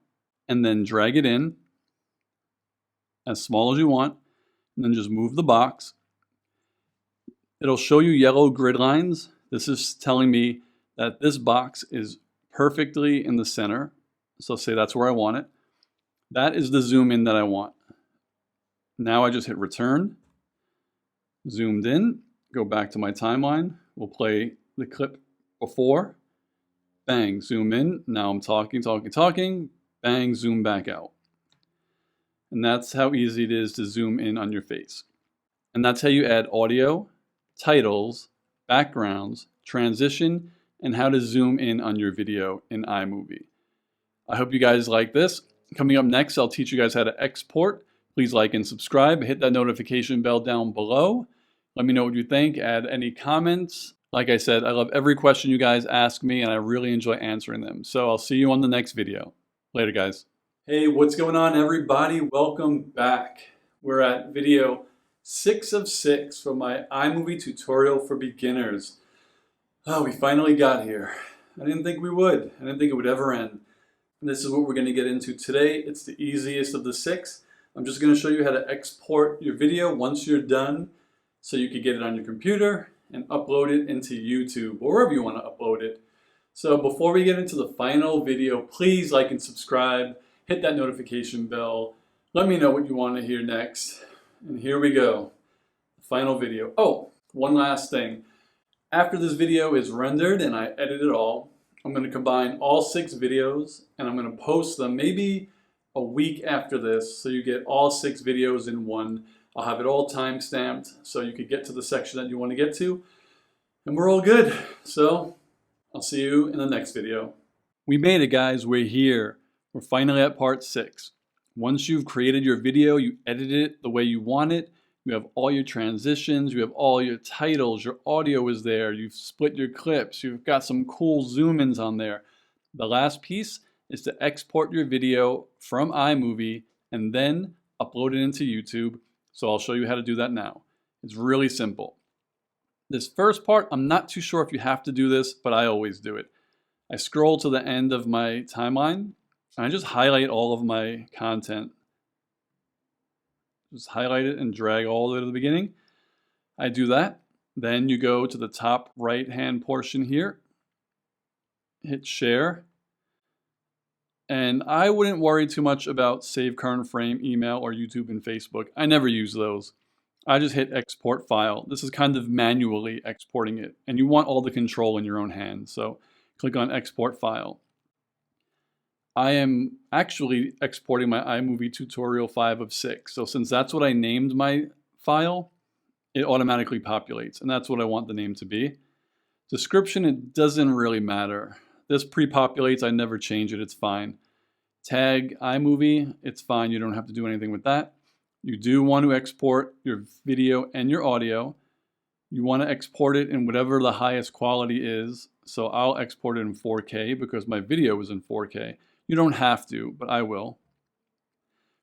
and then drag it in as small as you want, and then just move the box. It'll show you yellow grid lines. This is telling me that this box is perfectly in the center. So say that's where I want it. That is the zoom in that I want. Now I just hit return, zoomed in, go back to my timeline. We'll play the clip before. Bang, zoom in. Now I'm talking. Bang, zoom back out. And that's how easy it is to zoom in on your face. And that's how you add audio, titles, backgrounds, transition, and how to zoom in on your video in iMovie. I hope you guys like this. Coming up next, I'll teach you guys how to export. Please like and subscribe. Hit that notification bell down below. Let me know what you think. Add any comments. Like I said, I love every question you guys ask me, and I really enjoy answering them. So I'll see you on the next video. Later, guys. Hey, what's going on, everybody? Welcome back. We're at video 6 of 6 for my iMovie tutorial for beginners. Oh, we finally got here. I didn't think we would. I didn't think it would ever end. And this is what we're going to get into today. It's the easiest of the 6. I'm just going to show you how to export your video once you're done so you can get it on your computer and upload it into YouTube or wherever you want to upload it. So before we get into the final video, please like and subscribe, hit that notification bell, let me know what you want to hear next. And here we go, final video. Oh, one last thing. After this video is rendered and I edit it all, I'm going to combine all 6 videos and I'm going to post them maybe a week after this, so you get all 6 videos in one. I'll have it all time-stamped so you can get to the section that you want to get to, and we're all good. So I'll see you in the next video. We made it, guys. We're here. We're finally at part 6. Once you've created your video, you edit it the way you want it. You have all your transitions, you have all your titles, your audio is there, you've split your clips, you've got some cool zoom-ins on there. The last piece is to export your video from iMovie and then upload it into YouTube. So I'll show you how to do that now. It's really simple. This first part, I'm not too sure if you have to do this, but I always do it. I scroll to the end of my timeline and I just highlight all of my content. Just highlight it and drag all the way to the beginning. I do that. Then you go to the top right-hand portion here, hit share. And I wouldn't worry too much about save current frame, email, or YouTube and Facebook. I never use those. I just hit export file. This is kind of manually exporting it. And you want all the control in your own hands. So click on export file. I am actually exporting my iMovie tutorial 5 of 6. So since that's what I named my file, it automatically populates. And that's what I want the name to be. Description, it doesn't really matter. This pre-populates, I never change it, it's fine. Tag iMovie, it's fine, you don't have to do anything with that. You do want to export your video and your audio. You want to export it in whatever the highest quality is. So I'll export it in 4K because my video is in 4K. You don't have to, but I will.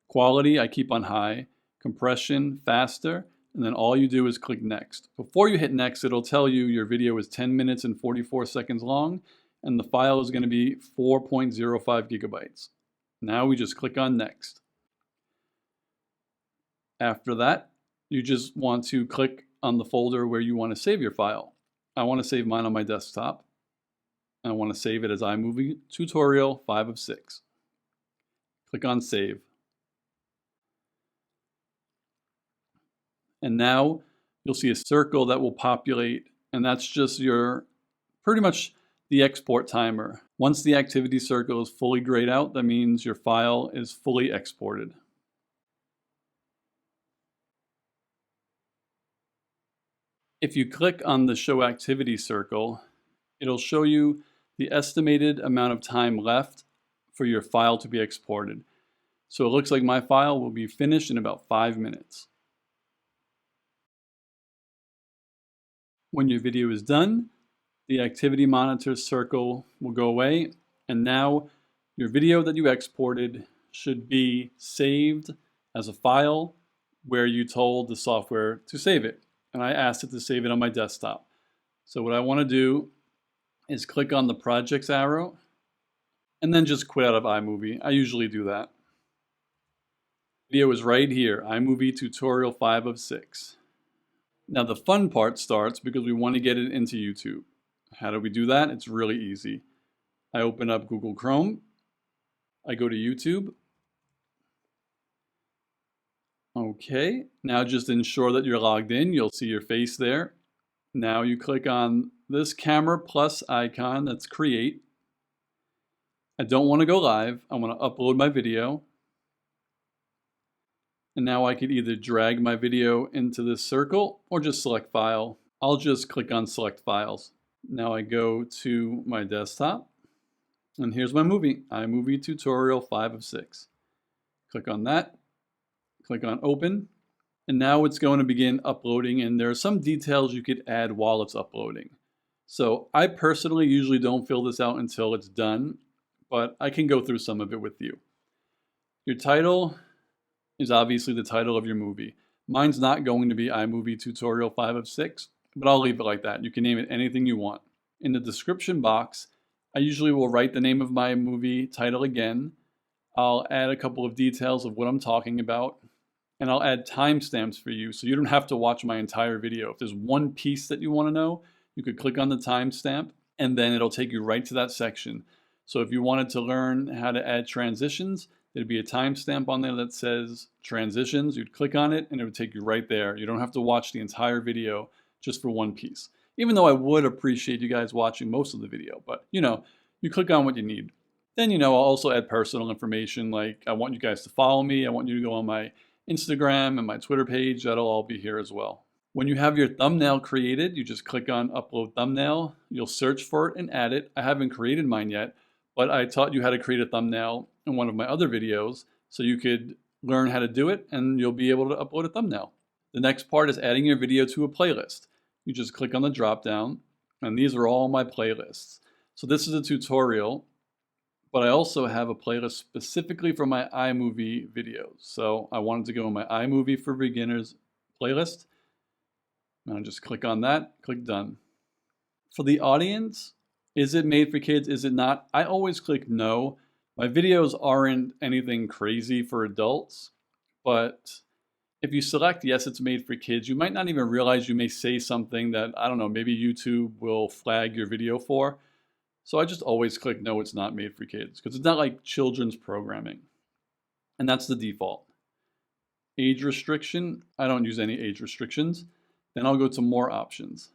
Quality, I keep on high. Compression, faster. And then all you do is click next. Before you hit next, it'll tell you your video is 10 minutes and 44 seconds long. And the file is going to be 4.05 gigabytes. Now we just click on next. After that, you just want to click on the folder where you want to save your file. I want to save mine on my desktop. I want to save it as iMovie tutorial 5 of 6. Click on save. And now you'll see a circle that will populate, and that's just your pretty much the export timer. Once the activity circle is fully grayed out, that means your file is fully exported. If you click on the Show Activity circle, it'll show you the estimated amount of time left for your file to be exported. So it looks like my file will be finished in about 5 minutes. When your video is done, the activity monitor circle will go away, and now your video that you exported should be saved as a file where you told the software to save it. And I asked it to save it on my desktop. So what I want to do is click on the projects arrow and then just quit out of iMovie. I usually do that. Video is right here, iMovie tutorial 5 of 6. Now the fun part starts because we want to get it into YouTube. How do we do that? It's really easy. I open up Google Chrome. I go to YouTube. Okay, now just ensure that you're logged in. You'll see your face there. Now you click on this camera plus icon that's create. I don't want to go live. I want to upload my video. And now I could either drag my video into this circle or just select file. I'll just click on select files. Now I go to my desktop and here's my movie, iMovie tutorial 5 of 6. Click on that, click on open, and now it's going to begin uploading, and there are some details you could add while it's uploading. So I personally usually don't fill this out until it's done, but I can go through some of it with you. Your title is obviously the title of your movie. Mine's not going to be iMovie tutorial 5 of 6, but I'll leave it like that. You can name it anything you want. In the description box, I usually will write the name of my movie title again. I'll add a couple of details of what I'm talking about, and I'll add timestamps for you so you don't have to watch my entire video. If there's one piece that you want to know, you could click on the timestamp and then it'll take you right to that section. So if you wanted to learn how to add transitions, there'd be a timestamp on there that says transitions. You'd click on it and it would take you right there. You don't have to watch the entire video just for one piece. Even though I would appreciate you guys watching most of the video, but you click on what you need. Then I'll also add personal information, like I want you guys to follow me. I want you to go on my Instagram and my Twitter page. That'll all be here as well. When you have your thumbnail created, you just click on upload thumbnail. You'll search for it and add it. I haven't created mine yet, but I taught you how to create a thumbnail in one of my other videos, so you could learn how to do it and you'll be able to upload a thumbnail. The next part is adding your video to a playlist. You just click on the drop down, and these are all my playlists. So this is a tutorial, but I also have a playlist specifically for my iMovie videos. So I wanted to go in my iMovie for Beginners playlist. And I'll just click on that, click done. For the audience, is it made for kids? Is it not? I always click no. My videos aren't anything crazy for adults, but if you select yes, it's made for kids, you might not even realize you may say something that, I don't know, maybe YouTube will flag your video for. So I just always click no, it's not made for kids, because it's not like children's programming. And that's the default. Age restriction, I don't use any age restrictions. Then I'll go to more options.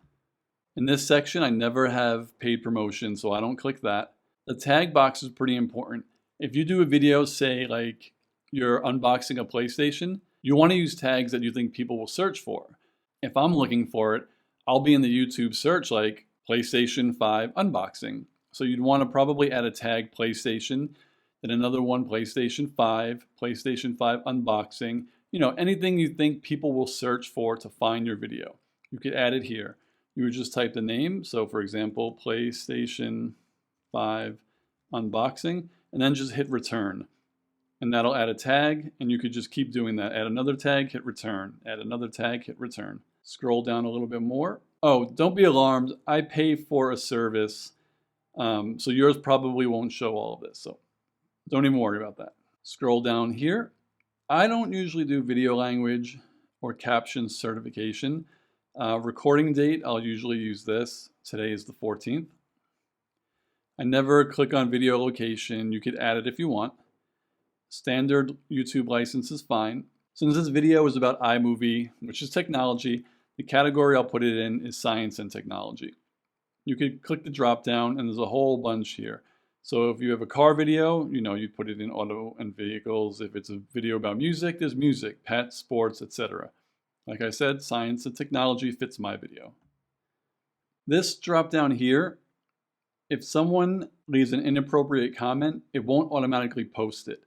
In this section, I never have paid promotion, so I don't click that. The tag box is pretty important. If you do a video, say like you're unboxing a PlayStation, you want to use tags that you think people will search for. If I'm looking for it, I'll be in the YouTube search like PlayStation 5 unboxing. So you'd want to probably add a tag PlayStation, then another one PlayStation 5 unboxing, anything you think people will search for to find your video. You could add it here. You would just type the name. So for example, PlayStation 5 unboxing, and then just hit return. And that'll add a tag, and you could just keep doing that. Add another tag, hit return. Add another tag, hit return. Scroll down a little bit more. Oh, don't be alarmed. I pay for a service, so yours probably won't show all of this. So don't even worry about that. Scroll down here. I don't usually do video language or caption certification. Recording date, I'll usually use this. Today is the 14th. I never click on video location. You could add it if you want. Standard YouTube license is fine. Since this video is about iMovie, which is technology, the category I'll put it in is science and technology. You could click the drop down and there's a whole bunch here. So if you have a car video, you'd put it in auto and vehicles. If it's a video about music, there's music, pets, sports, etc. Like I said, science and technology fits my video. This drop down here, if someone leaves an inappropriate comment, it won't automatically post it.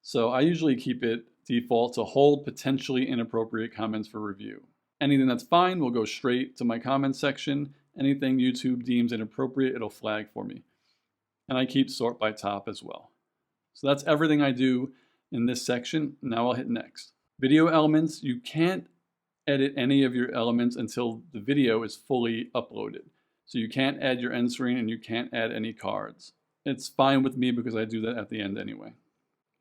So I usually keep it default to hold potentially inappropriate comments for review. Anything that's fine will go straight to my comment section. Anything YouTube deems inappropriate, it'll flag for me. And I keep sort by top as well. So that's everything I do in this section. Now I'll hit next. Video elements, you can't edit any of your elements until the video is fully uploaded. So you can't add your end screen and you can't add any cards. It's fine with me because I do that at the end anyway.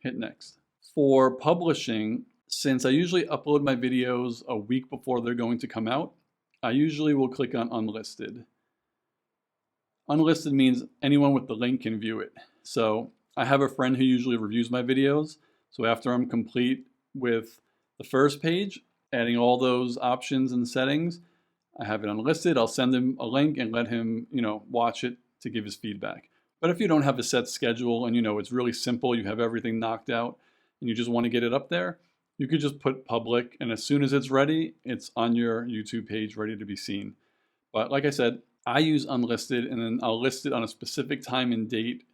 Hit next. For publishing, since I usually upload my videos a week before they're going to come out, I usually will click on unlisted. Unlisted means anyone with the link can view it. So I have a friend who usually reviews my videos. So after I'm complete with the first page, adding all those options and settings, I have it unlisted. I'll send him a link and let him, watch it to give his feedback. But if you don't have a set schedule and it's really simple, you have everything knocked out and you just want to get it up there, you could just put public, and as soon as it's ready, it's on your YouTube page ready to be seen. But like I said, I use unlisted, and then I'll list it on a specific time and date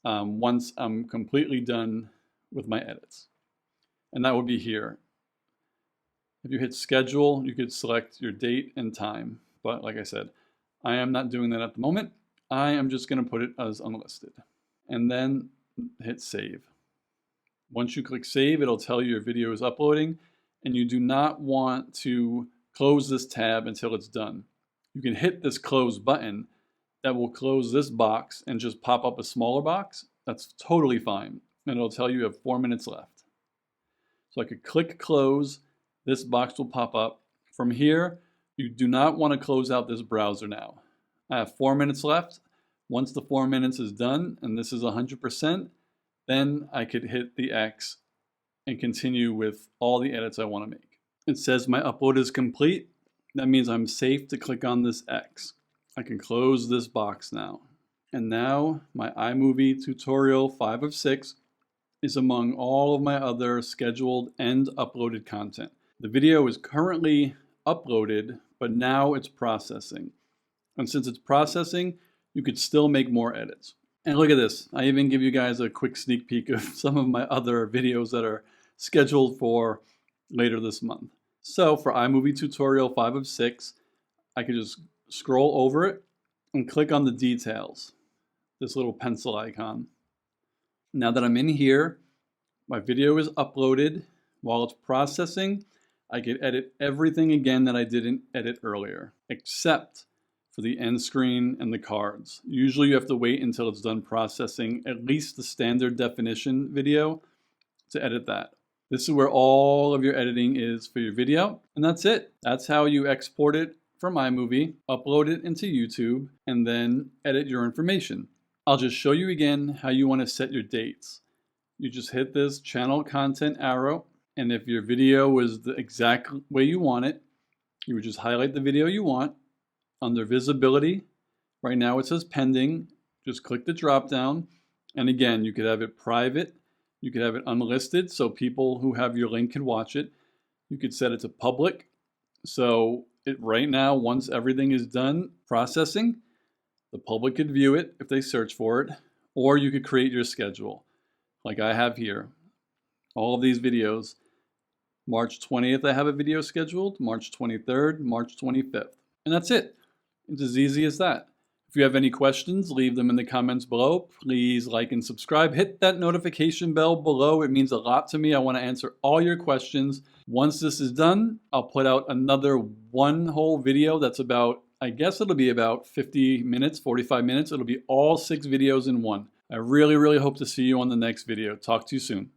once I'm completely done with my edits. And that would be here. If you hit schedule, you could select your date and time. But like I said, I am not doing that at the moment. I am just going to put it as unlisted. And then hit save. Once you click save, it'll tell you your video is uploading, and you do not want to close this tab until it's done. You can hit this close button that will close this box and just pop up a smaller box. That's totally fine. And it'll tell you have 4 minutes left. So I could click close. This box will pop up. From here, you do not want to close out this browser now. I have 4 minutes left. Once the 4 minutes is done, and this is 100%, then I could hit the X and continue with all the edits I want to make. It says my upload is complete. That means I'm safe to click on this X. I can close this box now. And now my iMovie tutorial 5 of 6 is among all of my other scheduled and uploaded content. The video is currently uploaded, but now it's processing. And since it's processing, you could still make more edits. And look at this. I even give you guys a quick sneak peek of some of my other videos that are scheduled for later this month. So for iMovie tutorial 5 of 6, I could just scroll over it and click on the details, this little pencil icon. Now that I'm in here, my video is uploaded. While it's processing, I could edit everything again that I didn't edit earlier, except for the end screen and the cards. Usually you have to wait until it's done processing at least the standard definition video to edit that. This is where all of your editing is for your video, and that's it. That's how you export it from iMovie, upload it into YouTube, and then edit your information. I'll just show you again how you want to set your dates. You just hit this channel content arrow, and if your video is the exact way you want it, you would just highlight the video you want. Under visibility, right now it says pending. Just click the drop down, and again, you could have it private. You could have it unlisted so people who have your link can watch it. You could set it to public. So right now, once everything is done processing, the public could view it if they search for it, or you could create your schedule like I have here. All of these videos, March 20th I have a video scheduled, March 23rd, March 25th, and that's it. It's as easy as that. If you have any questions, leave them in the comments below. Please like and subscribe. Hit that notification bell below. It means a lot to me. I want to answer all your questions. Once this is done, I'll put out another one whole video that's about, I guess it'll be about 50 minutes, 45 minutes. It'll be all 6 videos in one. I really, really hope to see you on the next video. Talk to you soon.